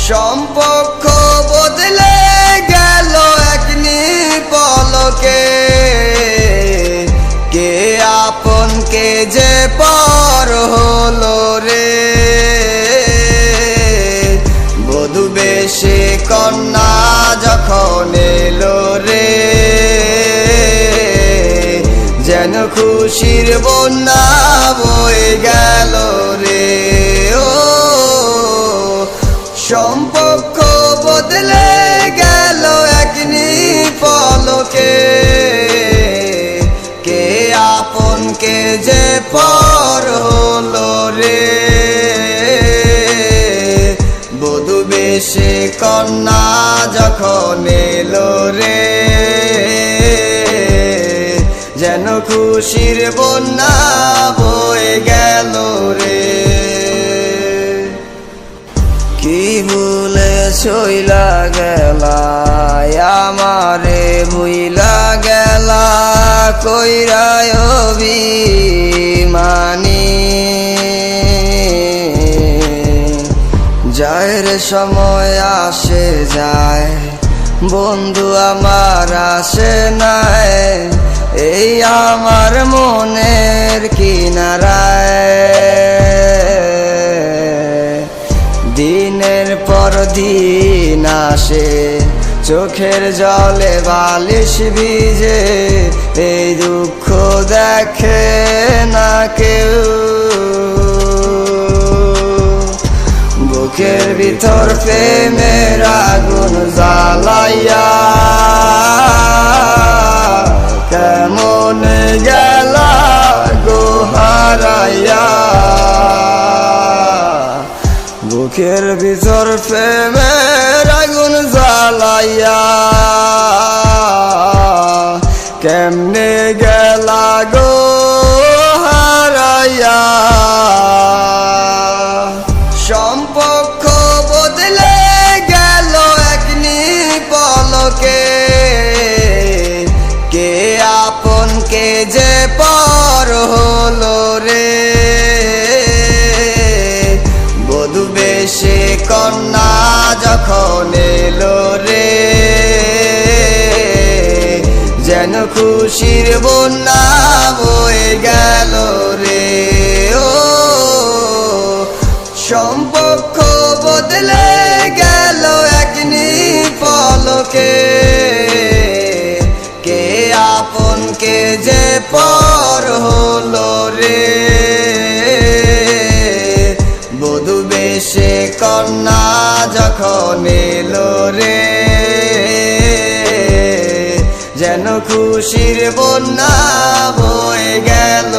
সম্পর্ক বদলে গেল এক নিপলকে, কে আপন কে যে পর হলো রে। বধূ বেশে কন্যা যখন এলো রে, যেন খুশির বন্যা বয়ে গেল রে। ও সম্পর্ক বদলে গেল এক নিপলকে, কে আপন কে যে পর হলো রে। বধূ বেশে কন্যা যখন এলো রে, যেন খুশির বন্যা বয়ে গেল রে। কি ভুলে চইলা গেলা আমারে ভুইলা গেলা, কইরায় অভিমানী। যায়ের সময় আসে যায়, বন্ধু আমার আসে নাই, এই আমার মনের কিনারায়। দিনের পর দিন আসে, চোখের জলে বালিশ ভিজে, এই দুঃখ দেখে না কেউ। বুকের ভিতর প্রেমের আগুন জ্বালাইয়া, কেমন গেলা গো হারাইয়া। বুকের ভিতর প্রেমের আগুন জ্বালাইয়া, কেমনে গেলা গো হারাইয়া। সম্পর্ক বদলে গেল এক নিপলকে, কে আপন কে যে পর হলো রে। বধূ বেশে কন্যা যখন এলো রে, যেন খুশির বন্যা বয়ে গেল রে। ও সম্পর্ক বদলে গেল এক নিপলকে, কে আপন কে যে পর হলো রে। বধূ বেশে কন্যা যখন এলো রে, যেন খুশির বন্যা বয়ে গেল।